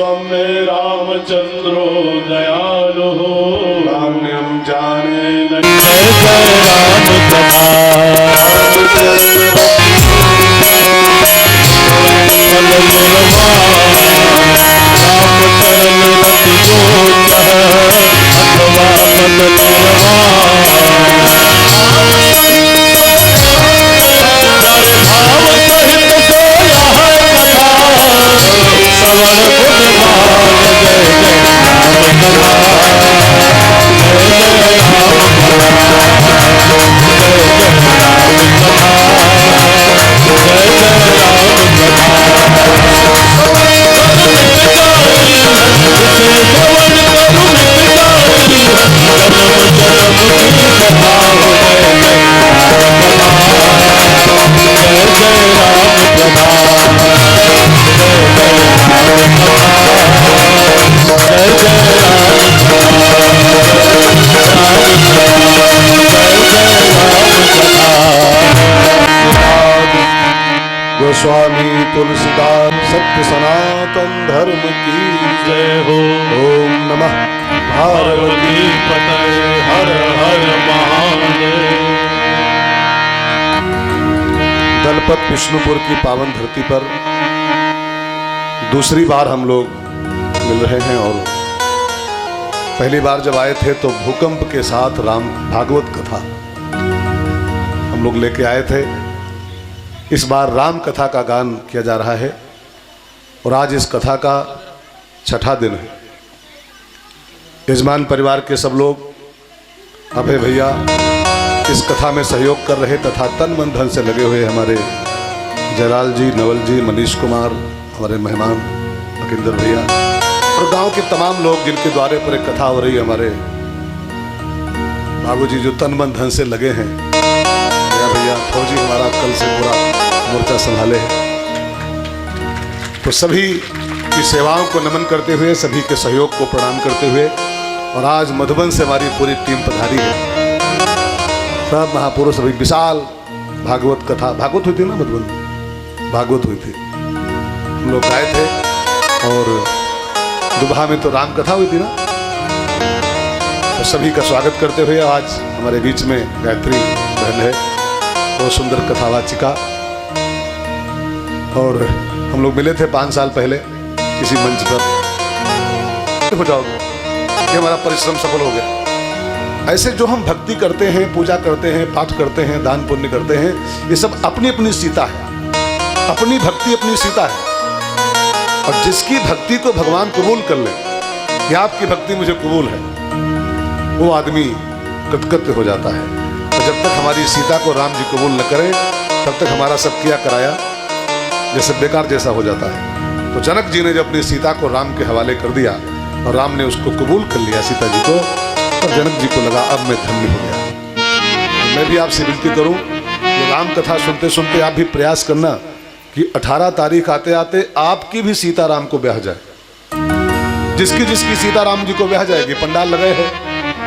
सौम्य रामचंद्रो दयालु राम्यम जाने जय जय राम कथा गोस्वामी तुलसीदास सत्य सनातन धर्म की जय हो। ओम नमः पार्वती पतये हर हर महादेव। दलपत विष्णुपुर की पावन धरती पर दूसरी बार हम लोग मिल रहे हैं और पहली बार जब आए थे तो भूकंप के साथ राम भागवत कथा हम लोग लेके आए थे। इस बार राम कथा का गान किया जा रहा है और आज इस कथा का छठा दिन है। यजमान परिवार के सब लोग अभय भैया इस कथा में सहयोग कर रहे तथा तन मन धन से लगे हुए हमारे जयलाल जी, नवल जी, मनीष कुमार, हमारे मेहमान अकिंदर भैया और गांव के तमाम लोग जिनके द्वारे पर एक कथा हो रही है। हमारे बाबू जी जो तन मन धन से लगे हैं, भैया फौजी हमारा कल से पूरा मोर्चा संभाले हैं। तो सभी की सेवाओं को नमन करते हुए, सभी के सहयोग को प्रणाम करते हुए और आज मधुबन से हमारी पूरी टीम पधारी है। सब महापुरुष अभी विशाल भागवत कथा, भागवत हुई थी ना मधुबन, भागवत हुई थी, हम लोग आए थे और दुबहा में तो राम कथा हुई थी ना। तो सभी का स्वागत करते हुए आज हमारे बीच में गायत्री बहन है, बहुत सुंदर कथावाचिका। और हम लोग मिले थे 5 साल पहले किसी मंच पर। हो जाओगे कि हमारा परिश्रम सफल हो गया। ऐसे जो हम भक्ति करते हैं, पूजा करते हैं, पाठ करते हैं, दान पुण्य करते हैं, ये सब अपनी अपनी सीता है, अपनी भक्ति अपनी सीता है। और जिसकी भक्ति को भगवान कबूल कर ले कि आपकी भक्ति मुझे कबूल है, वो आदमी कृतकृत्य हो जाता है। और जब तक हमारी सीता को राम जी कबूल न करें तब तक हमारा सब किया कराया जैसे बेकार जैसा हो जाता है। तो जनक जी ने जब अपनी सीता को राम के हवाले कर दिया और राम ने उसको कबूल कर लिया सीता जी को, तो जनक जी को लगा अब मैं धन्य हो गया। तो मैं भी आपसे विनती करूं कि राम कथा सुनते सुनते आप भी प्रयास करना कि 18 तारीख आते आते आपकी भी सीता राम को ब्याह जाए। जिसकी जिसकी सीता राम जी को ब्याह जाएगी। पंडाल लगे हैं,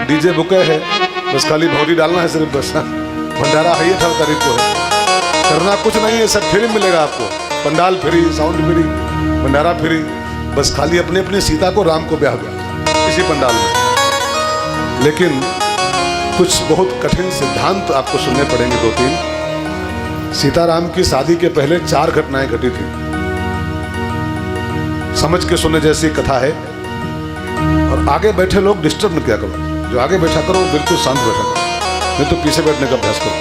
डीजे बुके है, बस खाली भौरी डालना है सिर्फ, बस भंडारा है 18 तारीख को है, करना कुछ नहीं है, सब फ्री मिलेगा आपको। पंडाल फ्री, साउंड फ्री, भंडारा फ्री, बस खाली अपने अपने सीता को राम को ब्याह दो इसी पंडाल में। लेकिन कुछ बहुत कठिन सिद्धांत आपको सुनने पड़ेंगे 2-3। सीताराम की शादी के पहले 4 घटनाएं घटी थी। समझ के सुनने जैसी कथा है। और आगे बैठे लोग डिस्टर्ब न किया करो, जो आगे बैठा करो बिल्कुल शांत बैठा करो, नहीं तो पीछे बैठने का अभ्यास करो।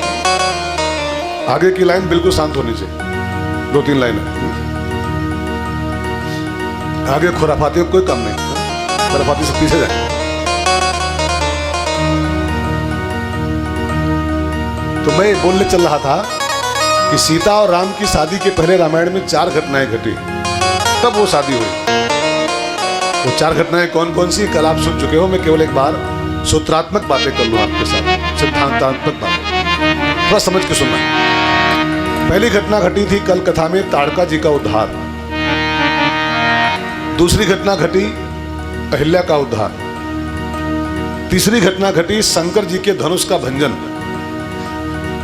आगे की लाइन बिल्कुल शांत होनी चाहिए, 2-3 लाइनें। आगे खुराफाती कोई काम नहीं, खुराफाती से पीछे जाए। तो मैं बोलने चल रहा था कि सीता और राम की शादी के पहले रामायण में 4 घटनाएं घटी, तब वो शादी हुई। वो 4 घटनाएं कौन कौन सी कल आप सुन चुके हो। मैं केवल एक बार सूत्रात्मक बातें कर लूं आपके साथ, सिद्धांतात्मक बातें, थोड़ा समझ के सुनना। पहली घटना घटी थी कल कथा में ताड़का जी का उद्धार। दूसरी घटना घटी अहिल्या का उद्धार। तीसरी घटना घटी शंकर जी के धनुष का भंजन।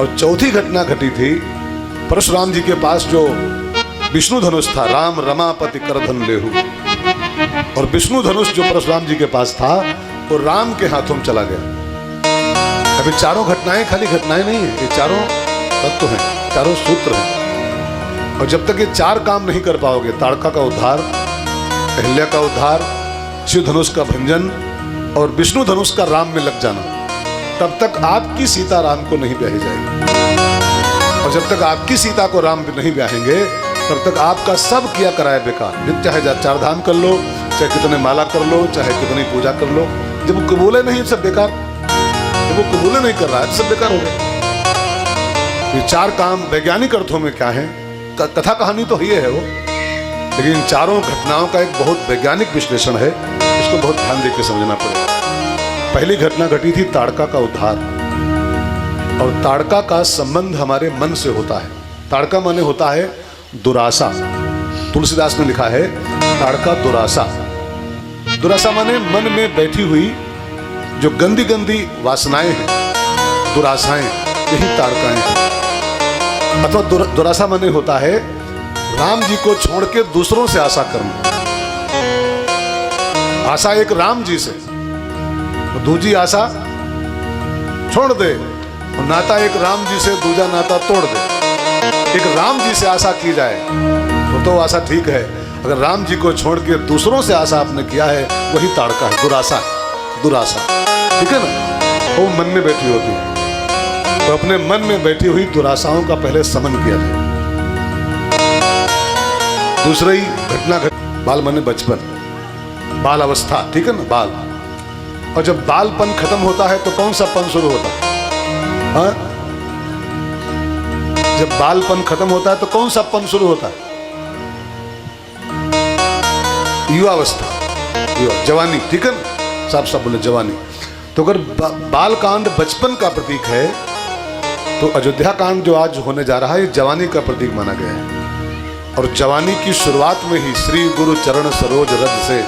और चौथी घटना घटी थी परशुराम जी के पास जो विष्णु धनुष था, राम रमापति करधन लेहु, और विष्णु धनुष जो परशुराम जी के पास था वो राम के हाथों में चला गया। अभी चारों घटनाएं खाली घटनाएं नहीं है, ये चारों तत्व हैं, चारों सूत्र हैं। और जब तक ये चार काम नहीं कर पाओगे, ताड़का का उद्धार, अहिल्या का उद्धार, शिव धनुष का भंजन और विष्णु धनुष का राम में लग जाना, तब तक आपकी सीता राम को नहीं ब्याही जाएगी। और जब तक आपकी सीता को राम नहीं ब्याहेंगे तब तक आपका सब किया कराया बेकार। चाहे चार धाम कर लो, चाहे कितने माला कर लो, चाहे कितनी पूजा कर लो, जब वो कबूले नहीं सब बेकार। जब वो कबूले नहीं कर रहा है सब बेकार हो गए। ये चार काम वैज्ञानिक अर्थों में क्या है, कथा कहानी तो ये है वो, लेकिन इन चारों घटनाओं का एक बहुत वैज्ञानिक विश्लेषण है, इसको बहुत ध्यान देकर समझना पड़ेगा। पहली घटना घटी थी ताड़का का उद्धार, और ताड़का का संबंध हमारे मन से होता है। ताड़का माने होता है दुरासा। तुलसीदास ने लिखा है ताड़का दुरासा। दुरासा माने मन में बैठी हुई जो गंदी गंदी वासनाएं हैं, दुरासाएं, यही ताड़काएं हैं। अथवा दुरासा माने होता है राम जी को छोड़ के दूसरों से आशा करना। आशा एक राम जी से, दूजी आशा छोड़ दे, और नाता एक राम जी से दूजा नाता तोड़ दे। एक राम जी से आशा की जाए तो आशा ठीक है, अगर राम जी को छोड़ के दूसरों से आशा आपने किया है वही ताड़का है, दुरासा है, दुरासा, ठीक है ना। वो मन में बैठी होती है, तो अपने मन में बैठी हुई दुरासाओं का पहले समन किया जाए। दूसरी घटना बाल माने बचपन, बाल अवस्था, ठीक है ना, बाल। और जब बालपन खत्म होता है तो कौन सा पन शुरू होता है? हाँ? जब बालपन खत्म होता है तो कौन सा पन शुरू होता है? युवावस्था, जवानी, ठीक है ना, साफ साफ बोले जवानी। तो अगर बाल कांड बचपन का प्रतीक है तो अयोध्या कांड जो आज होने जा रहा है ये जवानी का प्रतीक माना गया है। और जवानी की शुरुआत में ही श्री गुरु चरण सरोज रज से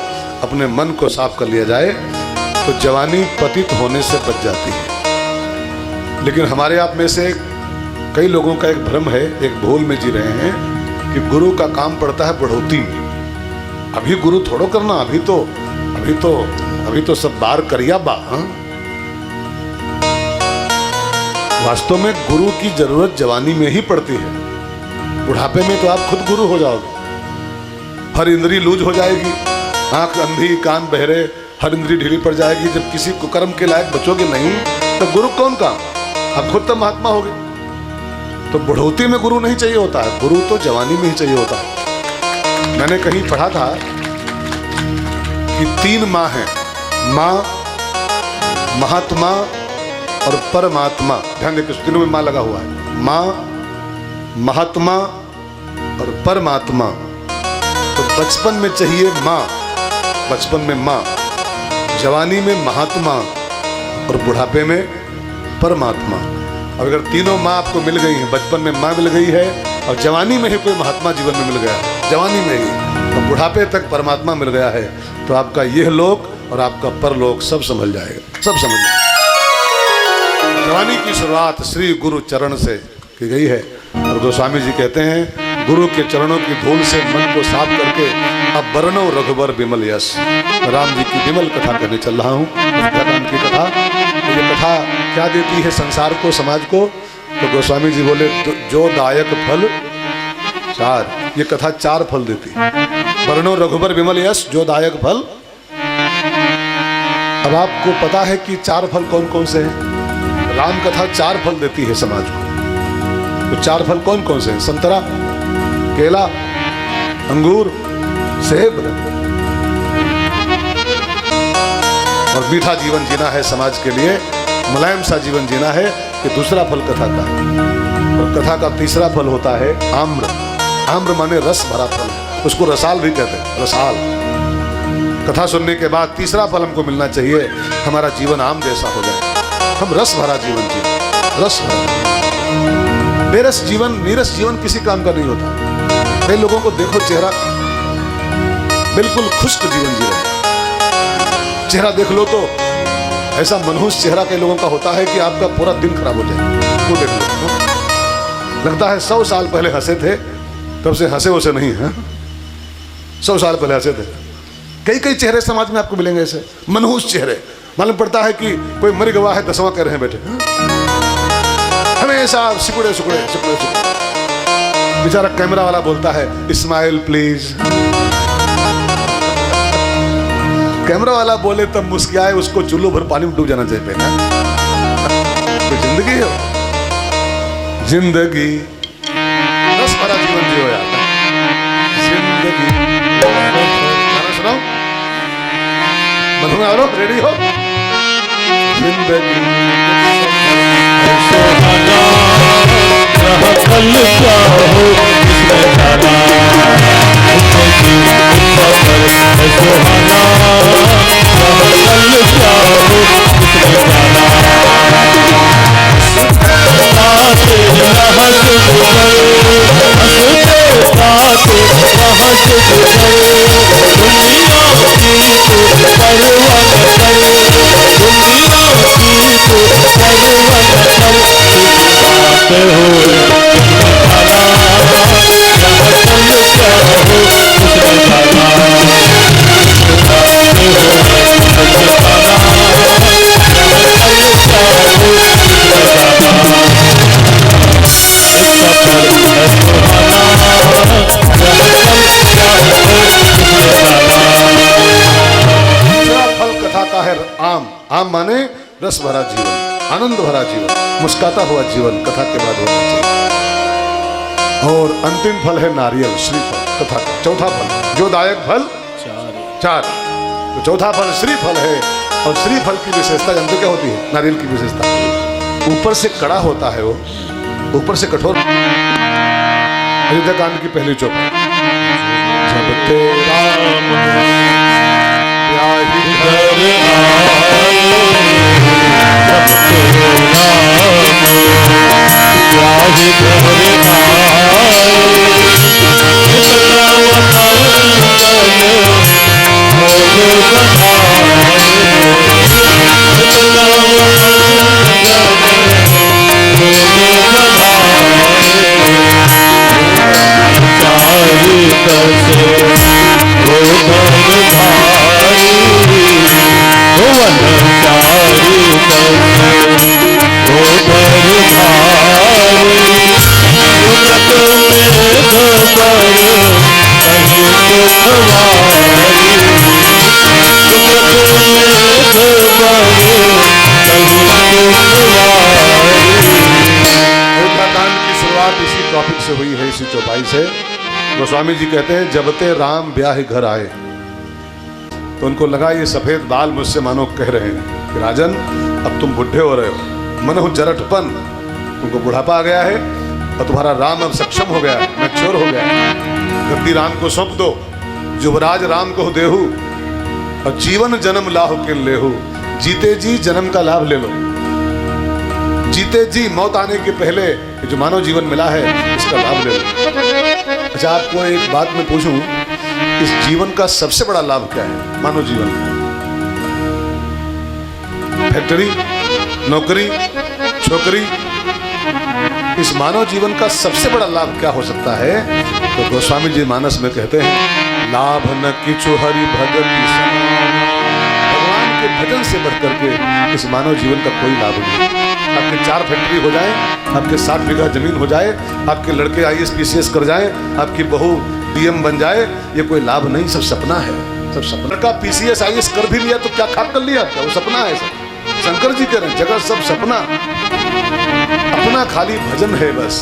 अपने मन को साफ कर लिया जाए तो जवानी पतित होने से बच जाती है। लेकिन हमारे आप में से कई लोगों का एक भ्रम है, एक भूल में जी रहे हैं कि गुरु का काम पड़ता है बढ़ोती में। अभी गुरु थोड़ो करना, अभी तो सब बार करिया बा। वास्तव में गुरु की जरूरत जवानी में ही पड़ती है। बुढ़ापे में तो आप खुद गुरु हो जाओगे, हर इंद्री लूज हो जाएगी, आंख अंधी, कान बहरे, हर इंद्री ढीली पड़ जाएगी। जब किसी कुकर्म के लायक बचोगे नहीं तो गुरु कौन काम, आप खुद तो महात्मा हो गए। तो बुढ़ौती में गुरु नहीं चाहिए होता है, गुरु तो जवानी में ही चाहिए होता है। मैंने कहीं पढ़ा था कि 3 माँ हैं, माँ, महात्मा और परमात्मा। ध्यान देखिए, तीनों में माँ लगा हुआ है, माँ, महात्मा और परमात्मा। तो बचपन में चाहिए माँ, बचपन में माँ, जवानी में महात्मा और बुढ़ापे में परमात्मा। और अगर तीनों माँ आपको मिल गई हैं, बचपन में माँ मिल गई है और जवानी में ही कोई महात्मा जीवन में मिल गया है, जवानी में ही, और बुढ़ापे तक परमात्मा मिल गया है, तो आपका यह लोक और आपका परलोक सब संभल जाएगा, सब समझ जाएगा। जवानी की शुरुआत श्री गुरु चरण से की गई है। और गोस्वामी जी कहते हैं गुरु के चरणों की धूल से मन को साफ करके अब वर्णो रघुबर विमल यश। राम जी की विमल कथा करने चल रहा हूँ, राम की कथा। तो ये कथा क्या देती है संसार को, समाज को? तो गोस्वामी जी बोले जो दायक फल 4, ये कथा 4 फल देती है। वर्णो रघुबर विमल यश, जो दायक फल। अब आपको पता है कि 4 फल कौन कौन से हैं? राम कथा 4 फल देती है समाज को। तो 4 फल कौन कौन से हैं? संतरा, केला, अंगूर, सेब और मीठा जीवन जीना है समाज के लिए, मुलायम सा जीवन जीना है। कि दूसरा फल कथा का। और कथा का तीसरा फल होता है आम्र। आम्र माने रस भरा फल, उसको रसाल भी कहते हैं, रसाल। कथा सुनने के बाद तीसरा फल हमको मिलना चाहिए, हमारा जीवन आम जैसा हो जाए, हम रस भरा जीवन जिए, रस भरा। बेरस जीवन, नीरस जीवन किसी काम का नहीं होता। कई लोगों को देखो चेहरा बिल्कुल खुश्क जीवन जी रहे, चेहरा देख लो तो ऐसा मनहूस चेहरा कई लोगों का होता है कि आपका पूरा दिन खराब हो जाए। वो देख लो, लगता है 100 साल पहले हंसे थे, तब से हंसे वैसे नहीं है। 100 साल पहले हंसे थे, कई कई चेहरे समाज में आपको मिलेंगे ऐसे मनहूस चेहरे। मालूम पड़ता है कि कोई मर गवा है, 10वां कह रहे हैं बेटे, हमेशा सिकुड़े सिकुड़े सिकुड़े सिकुड़े। बेचारा कैमरा वाला बोलता है स्माइल प्लीज। कैमरा वाला बोले तब मुस्कुराए, उसको चुल्लू भर पानी में डूब जाना चाहिए ना। तो जिंदगी है, जिंदगी रस भरा जीवन जियो यार। जिंदगी गाना सुनाओ, मधुमेह वालों रेडी हो। जिंदगी कल क्या हो इसमें जाना, सुहाना कल क्या हो इसमें जाना। आम माने रस भरा जीवन, आनंद भरा जीवन, मुस्काता हुआ जीवन कथा के बाद होना चाहिए। और अंतिम फल है नारियल श्रीफल कथा का। चौथा फल जो दायक फल चार, तो चौथा फल श्रीफल है। और श्रीफल की विशेषता जानते क्या होती है? नारियल की विशेषता ऊपर से कड़ा होता है, वो ऊपर से कठोर। अयोध्या कांड की पहली चौपाई, जब तेरा टॉपिक से हुई है, इसी चौपाई से। गोस्वामी जी कहते हैं जब ते राम ब्याह घर आए, तो उनको लगा ये सफेद बाल मुझसे मानो कह रहे हैं कि राजन अब तुम बुढ़े हो रहे हो, मन हो जरठपन, तुमको बुढ़ापा आ गया है और तुम्हारा राम अब सक्षम हो गया, मैच्योर हो गया, गद्दी राम को सौंप दो, युवराज राम को देहू और जीवन जन्म लाहु किन लेहू। जीते जी जन्म का लाभ ले लो, जीते जी मौत आने के पहले जो मानव जीवन मिला है इसका लाभ ले लो। अच्छा आपको एक बात मैं पूछूं, इस जीवन का सबसे बड़ा लाभ क्या है? मानव जीवन फैक्ट्री, नौकरी, छोकरी, इस मानव जीवन का सबसे बड़ा लाभ क्या हो सकता है? तो गोस्वामी जी मानस में कहते हैं लाभ न किछु हरि भगति समान। भगवान के भजन से बढ़कर के इस मानव जीवन का कोई लाभ नहीं। आपके 4 फैक्ट्री हो जाए, आपके 60 बीघा जमीन हो जाए, आपके लड़के IAS PCS कर जाए, आपकी बहू DM बन जाए, ये कोई लाभ नहीं, सब सपना है, सब सपना। लड़का PCS IAS कर भी लिया तो क्या खाक कर लिया? क्या वो सपना है? सब शंकर जी कह रहे हैं जगत सब सपना, अपना खाली भजन है बस,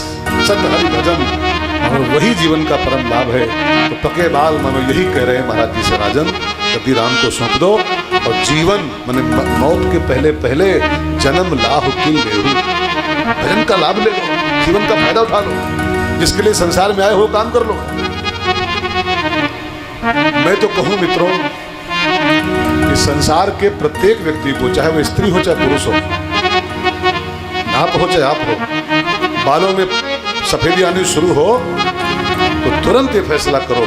सत्य हरि भजन, और वही जीवन का परम लाभ है। तो पके बाल मानो यही कह रहे हैं महाराज जी से, राजन गद्दी राम को सौंप दो और जीवन माने मौत के पहले पहले जन्म लाभ किल लेहू, भजन का लाभ ले लो, जीवन का फायदा उठा लो, जिसके लिए संसार में आए हो काम कर लो। मैं तो कहूं मित्रों कि संसार के प्रत्येक व्यक्ति को, चाहे वो स्त्री हो चाहे पुरुष हो, आप हो चाहे आप हो, बालों में सफेदी आनी शुरू हो तो तुरंत ये फैसला करो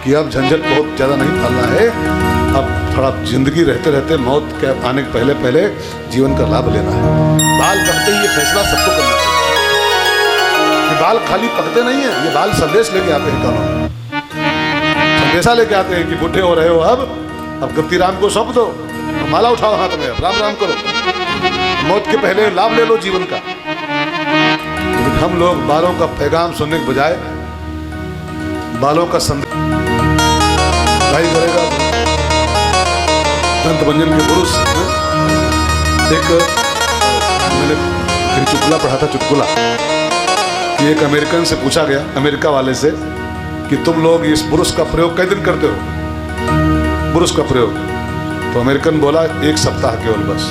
कि अब झंझट बहुत ज्यादा नहीं फैलना है, अब थोड़ा जिंदगी रहते रहते मौत के आने के पहले पहले जीवन का लाभ लेना है। बाल पकते ही ये फैसला सबको करना चाहिए। ये बाल खाली पकते नहीं है, ये बाल संदेश लेके आते हैं कानों। संदेशा लेके आते हैं कि बुढ़े हो रहे हो, अब गद्दी राम को सौंप दो, माला उठाओ हाथ में, अब राम राम करो, मौत के पहले लाभ ले लो जीवन का। लेकिन हम लोग बालों का पैगाम सुनने के बजाय बालों का संदेश भाई करेगा। दंतमंजन के पुरुष एक मैंने कहीं चुटकुला पढ़ा था, चुटकुला कि एक अमेरिकन से पूछा गया, अमेरिका वाले से, कि तुम लोग इस ब्रश का प्रयोग कई दिन करते हो, ब्रश का प्रयोग? तो अमेरिकन बोला 1 सप्ताह केवल, बस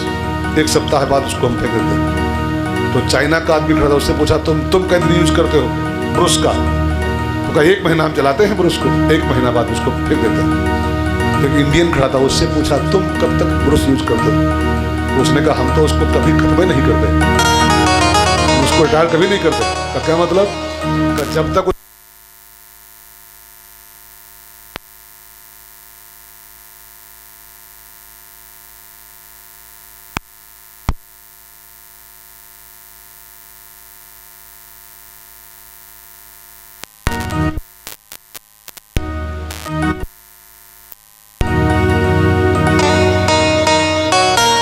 1 सप्ताह बाद उसको हम फेंक देते हैं। तो चाइना का आदमी खड़ा था, उससे पूछा तुम कई दिन यूज करते हो ब्रश का? तो कहा 1 महीना हम चलाते हैं ब्रश को, 1 महीना बाद उसको फेंक देते हैं। तो इंडियन खड़ा था, उससे पूछा तुम कब तक ब्रश यूज करते हो? उसने कहा हम तो उसको कभी खत्म नहीं करते, उसको रिटायर कभी नहीं करते। का क्या मतलब? जब तक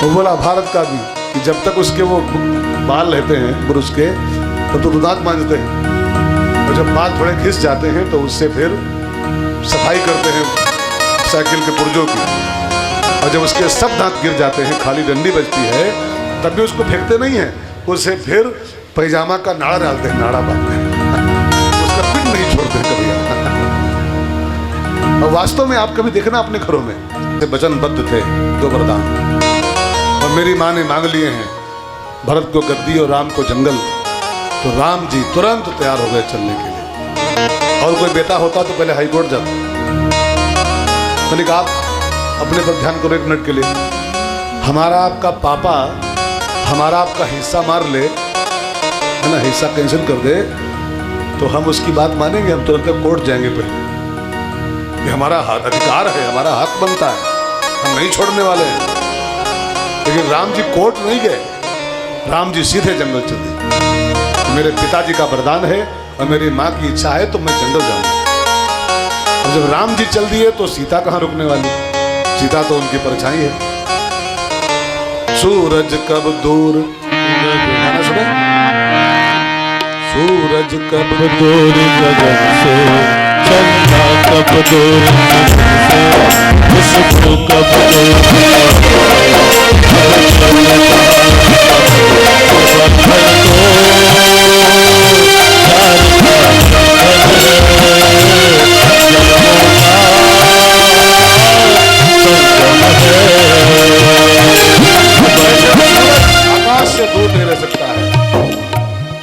वो बोला भारत का भी कि जब तक उसके वो बाल रहते हैं ब्रश के तो दांत मांजते हैं, और जब बाल थोड़े घिस जाते हैं तो उससे फिर सफाई करते हैं साइकिल के पुर्जों की, और जब उसके सब दांत गिर जाते हैं, खाली डंडी बचती है, तब भी उसको फेंकते नहीं हैं, उसे फिर पैजामा का नाड़ा डालते हैं, नाड़ा बांधते हैं, उसका पिन नहीं छोड़ते कभी। और वास्तव में आप कभी देखना अपने घरों में, वचनबद्ध थे 2 वरदान, और मेरी माँ ने मांग लिए हैं, भरत को गद्दी और राम को जंगल। तो राम जी तुरंत तैयार हो गए चलने के लिए। और कोई बेटा होता तो पहले हाई कोर्ट जाता। मैंने कहा आप अपने पर ध्यान करो 1 मिनट के लिए। हमारा आपका पापा हमारा आपका हिस्सा मार ले, है ना, हिस्सा कैंसिल कर दे, तो हम उसकी बात मानेंगे? हम तुरंत कोर्ट जाएंगे पहले। ये हमारा अधिकार है, हमारा हक बनता है, हम नहीं छोड़ने वाले हैं। लेकिन राम जी कोर्ट नहीं गए, राम जी सीधे जंगल चले। मेरे पिताजी का वरदान है और मेरी माँ की इच्छा है तो मैं जंगल जाऊंगा। और जब राम जी चल दिए तो सीता कहाँ रुकने वाली? सीता तो उनकी परछाई है। सूरज कब दूर, गाना सुने? सूरज कब दूर गगन से, चंदा कब दूर से, खुशबू कब आकाश से दूर नहीं रह सकता है,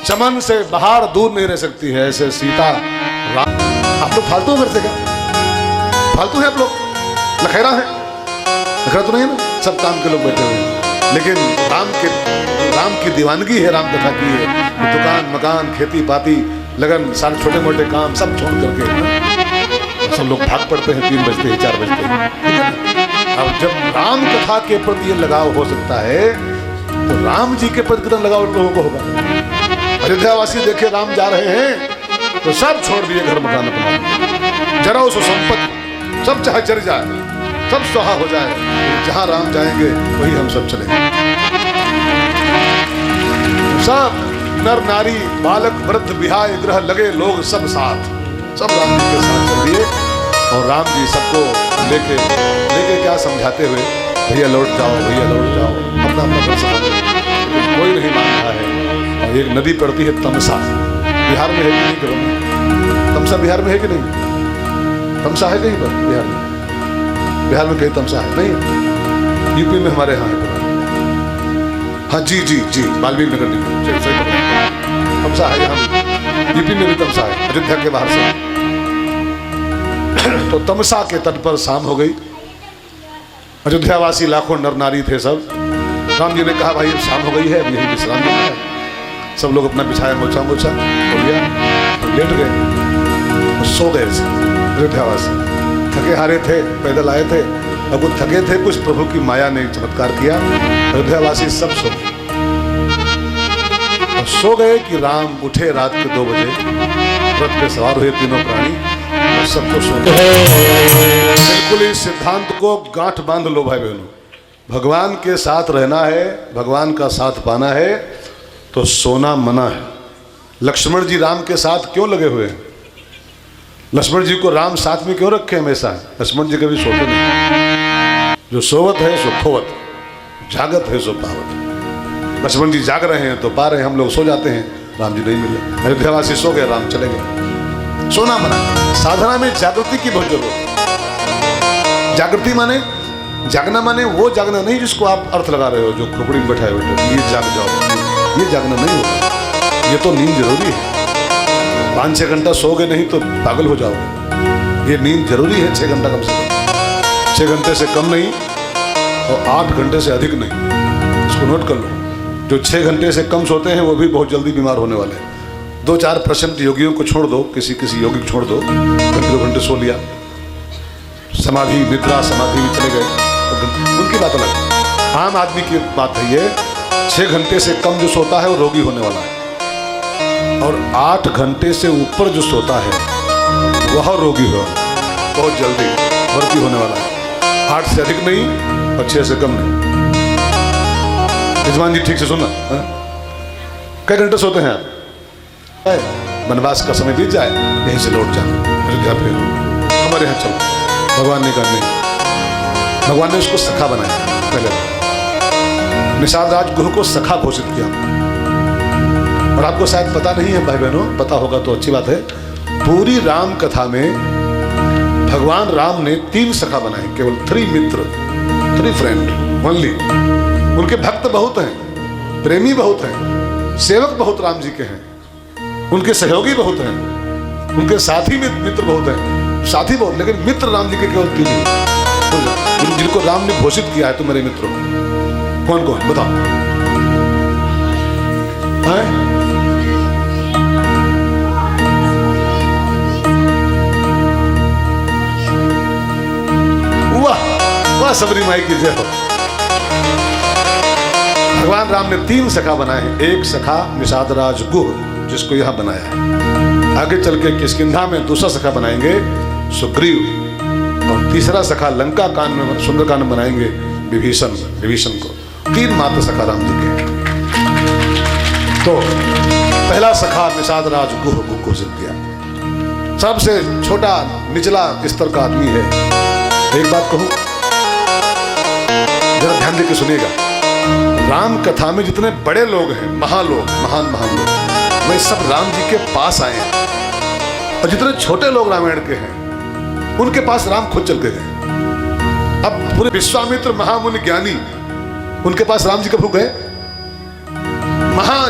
चमन से बाहर दूर नहीं रह सकती है, ऐसे सीता राम। आप लोग फालतू में करते क्या? फालतू है आप लोग, लखेरा है, लखेरा तो नहीं है ना, सब काम के लोग बैठे हुए हैं। लेकिन राम की दीवानगी है, राम कथा की है। दुकान मकान खेती बाती लगन सारे छोटे मोटे काम सब छोड़ करके सब लोग भाग पड़ते हैं 3 बजते हैं 4 बजते हैं। अब जब राम कथा के प्रति ये लगाव हो सकता है तो राम जी के प्रति कितना लगाव लोगों को होगा। अयोध्यावासी देखे राम जा रहे हैं तो सब छोड़ दिए घर मकान अपना, जरा उस संपत्ति सब चाहे चल जाए, सब स्वाहा हो जाए, जहां राम जाएंगे वही हम सब चलेंगे। सब नर नारी बालक वृद्ध विहाय ग्रह लगे लोग सब साथ, सब राम जी के साथ चल दिए। और राम जी सबको लेके क्या समझाते हुए, भैया लौट जाओ, भैया लौट जाओ, अपना अपना घर संभालो। कोई नहीं मान रहा है। और एक नदी पड़ती है तमसा, बिहार में है कि नहीं? करो तमसा बिहार में है कि नहीं? तमसा है कहीं पर बिहार में? बिहार में कहीं तमसा है नहीं? यूपी में हमारे यहाँ है। हाँ जी जी जी, वाल्मीकि नगर तमसा है यहाँ, यूपी में भी तमसा है, अयोध्या के बाहर से। तो तमसा के तट पर शाम हो गई। अयोध्यावासी लाखों नर नारी थे सब। राम जी ने कहा भाई अब शाम हो गई है, अब यही विश्राम करना है। सब लोग अपना बिछाया मोचा मोचा हो गया, लेट गए, सो गए। अयोध्यावासी थके हारे थे, पैदल आए थे, अब वो थके थे, कुछ प्रभु की माया ने चमत्कार किया, अयोध्यावासी सब सो गए। और सो गए कि राम उठे रात के 2 बजे, रथ पे सवार हुए तीनों प्राणी, और सबको सोना। बिल्कुल इस सिद्धांत को गांठ बांध लो भाई बहनों, भगवान के साथ रहना है, भगवान का साथ पाना है तो सोना मना है। लक्ष्मण जी राम के साथ क्यों लगे हुए हैं? लक्ष्मण जी को राम साथ में क्यों रखे हमेशा? लक्ष्मण जी कभी सोते नहीं। जो सोवत है सो खोवत, जागत है सो पावत। लक्ष्मण जी जाग रहे हैं तो पा रहे हैं, हम लोग सो जाते हैं, राम जी नहीं मिले। अयोध्यावासी सो गए, राम चले गए। सोना मना। साधना में जागृति की बहुत जरूरत है। जागृति माने, जागना माने वो जागना नहीं जिसको आप अर्थ लगा रहे हो, जो खोपड़ी में बैठा है ये जाग जाओ, ये जागना नहीं होगा। ये तो नींद जरूरी है। 5-6 घंटा सोगे नहीं तो पागल हो जाओगे। ये नींद जरूरी है 6 घंटा कम से कम, 6 घंटे से कम नहीं और 8 घंटे से अधिक नहीं। इसको नोट कर लो। जो 6 घंटे से कम सोते हैं वो भी बहुत जल्दी बीमार होने वाले हैं। 2-4% योगियों को छोड़ दो, किसी योगी को छोड़ दो, 2 घंटे सो लिया, समाधि निद्रा समाधि में चले गए, उनकी बात अलग। आम आदमी की बात है ये, 6 घंटे से कम जो सोता है वो रोगी होने वाला है, और 8 घंटे से ऊपर जो सोता है वह रोगी हो बहुत जल्दी भर्ती होने वाला है। 8 से अधिक नहीं और 6 से कम नहीं। यजमान जी ठीक से सुनना, कई घंटे सोते हैं आप? वनवास का समय बीत जाए, यहीं से लौट जाना, अयोध्या फिर हमारे यहाँ चलो। भगवान ने कहा नहीं, भगवान ने उसको सखा बनाया। पहले निषाद राज गुरु को सखा घोषित किया। और आपको शायद पता नहीं है भाई बहनों, पता होगा तो अच्छी बात है, पूरी राम कथा में भगवान राम ने 3 सखा बनाए, केवल 3 मित्र, 3 फ्रेंड ओनली। उनके भक्त बहुत हैं, प्रेमी बहुत हैं, सेवक बहुत राम जी के हैं, उनके सहयोगी बहुत हैं, उनके साथी मित्र बहुत हैं, साथी बहुत, लेकिन मित्र राम जी के केवल 3 ही, जिनको राम ने घोषित किया है तुम मेरे मित्र हो। कौन कौन बताओ? वाह वाह, सबरी माई की जय हो। भगवान राम ने 3 सखा बनाए हैं। एक सखा निषाद राज गुह, जिसको यहां बनाया है। आगे चल के किष्किंधा में दूसरा सखा बनाएंगे सुग्रीव, और तीसरा सखा लंका कांड में सुंदरकांड में बनाएंगे विभीषण को। 3 मात्र सखा राम जी के। तो पहला सखा निषाद राज गुह को घोषित किया, सबसे छोटा निचला स्तर का आदमी है। एक बात कहूं, जरा ध्यान देकर सुनिएगा। राम कथा में जितने बड़े लोग हैं, महान लोग, वे सब राम जी के पास आए हैं, और जितने छोटे लोग रामायण के हैं उनके पास राम खुद चल के गए। अब पूरे विश्वामित्र महामुनि ज्ञानी, उनके पास राम जी कब गए?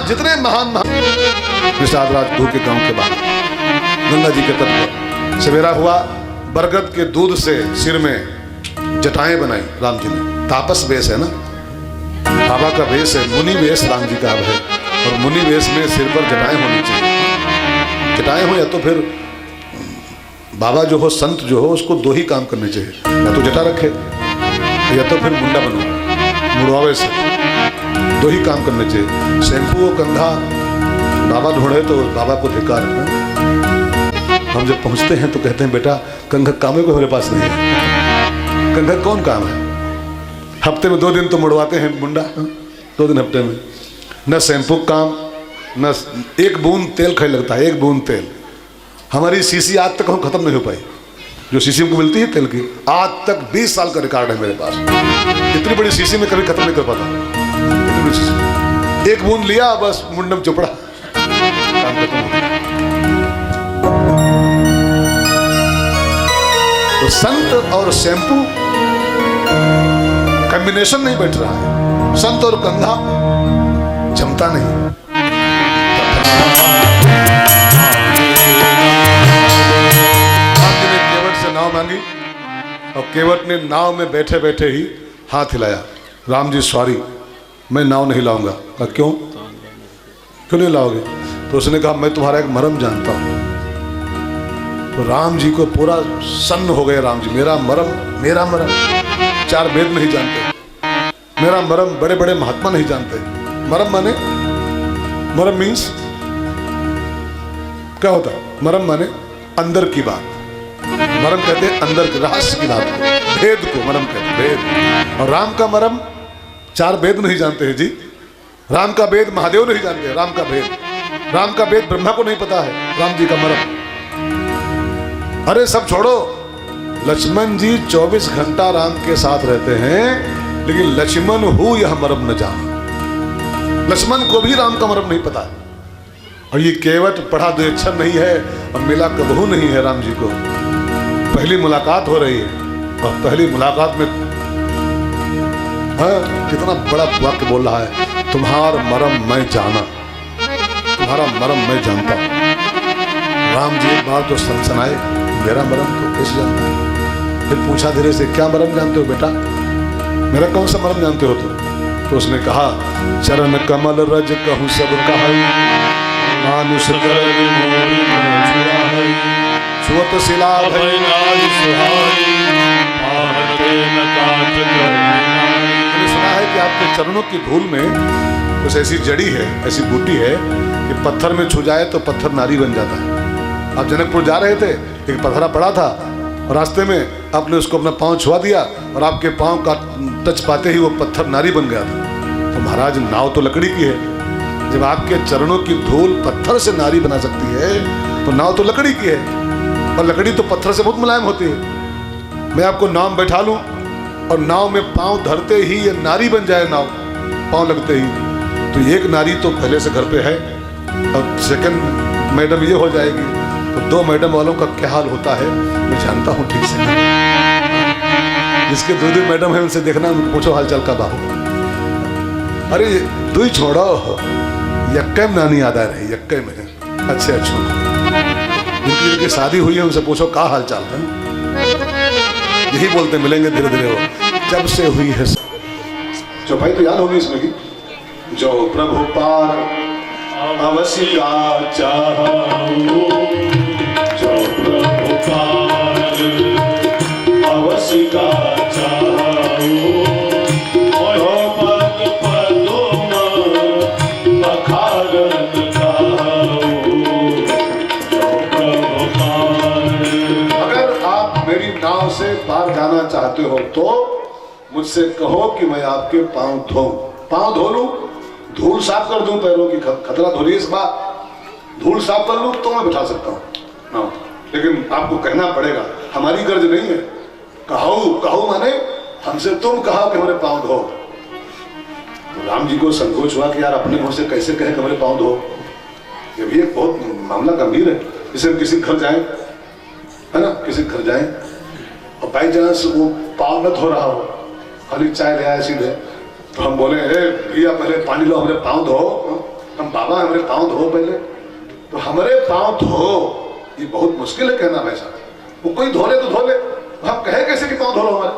जितने महान निषाद राज गुह के गांव के बाहर गंगा जी के तट पर सवेरा हुआ, बरगद के दूध से सिर में जटाएं बनाई राम जी ने। तापस वेश है ना, बाबा का वेश है, मुनि वेश राम जी का अब है, और मुनि वेश में सिर पर जटाएं होनी चाहिए। जटाएं हो या तो फिर बाबा जो हो, संत जो हो, उसको 2 ही काम करने चाहिए, या तो जटा रखे या तो फिर मुंडा बनो, मुड़वावे से 2 ही काम करने चाहिए। शैम्पू और कंघा बाबा ढूंढे तो बाबा को धिक्कार। हम जब पहुंचते हैं तो कहते हैं बेटा कंघा काम को मेरे पास नहीं है। कंघा कौन काम है? हफ्ते में 2 दिन तो मुड़वाते हैं मुंडा, 2 दिन हफ्ते में। न शैम्पू काम, न 1 बूंद तेल खरीद लगता है, 1 बूंद तेल। हमारी सीसी आज तक खत्म नहीं हो पाई, जो सीसी हमको मिलती है तेल की, आज तक 20 साल का रिकॉर्ड है मेरे पास। इतनी बड़ी सीसी में कभी खत्म नहीं कर पाता। 1 बूंद लिया बस मुंडम चुपड़ा, काम खत्म। तो संत और शैम्पू कॉम्बिनेशन नहीं बैठ रहा है, संत और कंघा जमता नहीं। राम जी ने केवट से नाव मांगी, और केवट ने नाव में बैठे बैठे ही हाथ हिलाया, राम जी सॉरी मैं नाव नहीं लाऊंगा। कहा क्यों नहीं लाओगे? तो उसने कहा मैं तुम्हारा एक मरम जानता हूं। तो राम जी को पूरा सन्न हो गए। राम जी, मेरा मरम 4 वेद नहीं जानते, मेरा मरम बड़े बड़े महात्मा नहीं जानते। मरम माने, मरम मीन्स क्या होता है? मरम माने अंदर की बात, मरम कहते हैं अंदर के रहस्य की बात को, भेद को मरम कहते हैं, भेद। और राम का मरम, चार वेद नहीं जानते हैं जी। राम का वेद महादेव नहीं जानते, राम का भेद, राम का वेद ब्रह्मा को नहीं पता है, राम जी का मरम। अरे सब छोड़ो, लक्ष्मण जी 24 घंटा राम के साथ रहते हैं, लेकिन लक्ष्मण हूं यह मरम न जान। लक्ष्मण को भी राम का मरम नहीं पता है। और ये केवट पढ़ा दो अक्षर नहीं है और मिला कबहू नहीं है राम जी को। पहली मुलाकात हो रही है और पहली मुलाकात में कितना बड़ा वाक्य बोल रहा है, तुम्हारा मरम मैं जाना, तुम्हारा मरम मैं जानता हूं। राम जी एक बार तो सनसनाए, मेरा मरम तो कैसे जानता है? फिर पूछा धीरे से, क्या मरम जानते हो बेटा, मेरा कौन सा मरम जानते हो तुम? तो उसने कहा, चरण कमल रज कहूं सब कहई, मानुष छुअत शिला भई नारी सुहाई, मैंने सुना है कि आपके चरणों की धूल में कुछ ऐसी जड़ी है, ऐसी बूटी है कि पत्थर में छू जाए तो पत्थर नारी बन जाता है। आप जनकपुर जा रहे थे, एक पत्थरा पड़ा था, रास्ते में आपने उसको अपना पांव छुआ दिया और आपके पांव का टच पाते ही वो पत्थर नारी बन गया था। तो महाराज नाव तो लकड़ी की है, जब आपके चरणों की धूल पत्थर से नारी बना सकती है तो नाव तो लकड़ी की है, और लकड़ी तो पत्थर से बहुत मुलायम होती है। मैं आपको नाव में बैठा लूं और नाव में पांव धरते ही ये नारी बन जाए, नाव पांव लगते ही, तो एक नारी तो पहले से घर पे है और सेकंड मैडम ये हो जाएगी, तो दो मैडम वालों का क्या हाल होता है मैं जानता हूं ठीक से। जिसके दो मैडम है उनसे देखना, उनको पूछो हालचाल का बाहू। अरे तू ही छोड़ो, यक्के में नानी याद आ रही, यक्के में अच्छे अच्छे जिनकी शादी हुई है उनसे पूछो क्या हाल चाल है, यही बोलते मिलेंगे धीरे धीरे। वो जब से हुई है जो भाई तो याद होगी इसमें की, जो प्रभु पार अवश्य का चाहूं, जो प्रभु पार अवश्य का चाहूं, पार जाना चाहते हो तो मुझसे कहो कि मैं आपके पांव धो लूं, धूल साफ कर दूं पैरों की, खतरा धोली इस बार धूल साफ कर लूं तो मैं बिठा सकता हूं ना, लेकिन आपको कहना पड़ेगा, हमारी गर्ज नहीं है। कहो माने हमसे तुम कहा कि हमारे पांव धो। तो राम जी को संकोच हुआ कि यार अपने मुंह से कैसे कहे कि हमारे पांव धो, ये भी एक बहुत मामला गंभीर है। जैसे हम किसी घर जाए, है ना, किसी घर जाए और बाई चांस वो पाँव न धो रहा हो, खाली चाय ले आया सीधे, तो हम बोले भैया पहले पानी लो, हमारे पाँव धो। हम बाबा हमारे पाँव धो पहले, तो हमारे पाँव धो ये बहुत मुश्किल है कहना वैसा। वो कोई धो ले तो धो ले, हम कहे कैसे कि पाँव धो लो हमारे।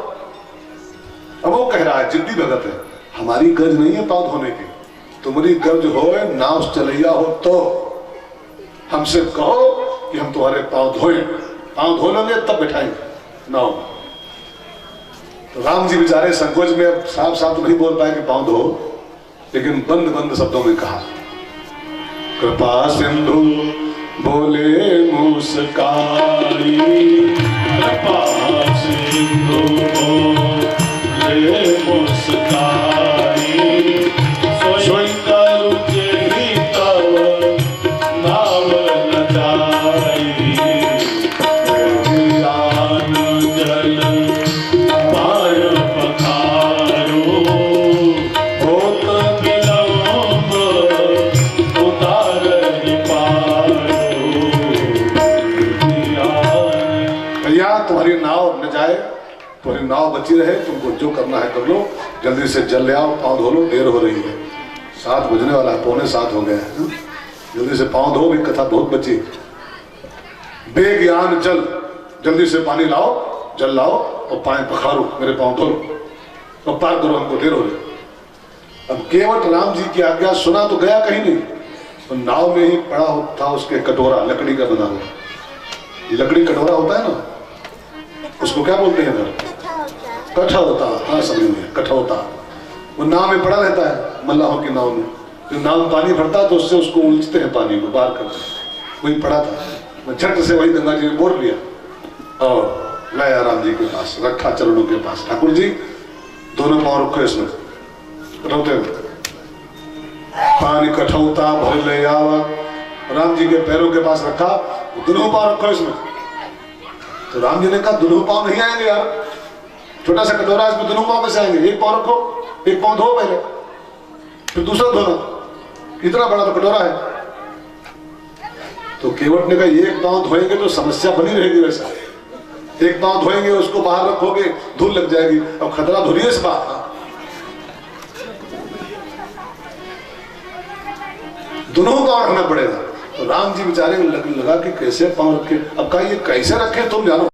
अब वो कह रहा है, जिद्दी भगत है, हमारी गर्ज नहीं है पाँव धोने की, तुम्हारी गर्ज हो नाव चलैया हो तो हमसे कहो कि हम तुम्हारे पाँव धोए, पाँव धो लेंगे तब बैठाएंगे नाव। तो राम जी बेचारे संकोच में अब साफ साफ तो नहीं बोल पाए कि पांव धो, लेकिन बंद बंद शब्दों में कहा, कृपा सिंधु बोले मुस्काई, कृपा सिंधु बोले मुस्काई, सोई करू जेहि तव नाव न जाई, तुम्हारी नाव न जाए, तुम्हारी नाव बची रहे, तुमको जो करना है कर लो, जल्दी से जल ले आओ, पाँव धो लो, देर हो रही है, 7 बजने वाला है, 6:45 हो गए हैं, जल्दी से पाँव धो, भी कथा बहुत बची। बेज्ञान जल, जल्दी से पानी लाओ, जल लाओ और पानी पखारो, मेरे पाँव धो लो और पार करो, हमको देर हो रही। अब केवट राम जी की आज्ञा सुना तो गया कहीं नहीं, तो नाव में ही पड़ा था उसके कटोरा, लकड़ी का बना हुआ, लकड़ी कटोरा होता है ना, उसको क्या बोलते हैं इधर, कठौता। हाँ समझ में, कठौता। वो नाव में पड़ा रहता है, मल्लाहों की नाव में, जो नाव में पानी भरता तो उससे उसको उलझते हैं, पानी को बाहर करते हैं, वही पड़ा था। मैं झट से वही गंगा जी में बोर लिया और लाया राम जी के पास, रखा चरणों के पास। ठाकुर जी दोनों पांव रखो इसमें, रोते पानी कठौता भर ले आवा, राम जी के पैरों के पास रखा, दोनों पांव रखो इसमें। तो राम जी ने कहा दोनों पांव नहीं आएंगे यार, छोटा सा कटोरा इसमें दोनों पांव कैसे आएंगे? एक पांव रखो, एक पांव धो पहले, फिर दूसरा धोना, इतना बड़ा तो कटोरा है। तो केवट ने कहा एक पांव धोएंगे तो समस्या बनी रहेगी, वैसा एक पांव धोएंगे उसको बाहर रखोगे धूल लग जाएगी, अब खतरा धुलिए इस बात का। दोनों पांव रखना पड़ेगा। तो राम जी बेचारे लगा कि कैसे पांव रखे, अब कहा ये कैसे रखे तुम जानो।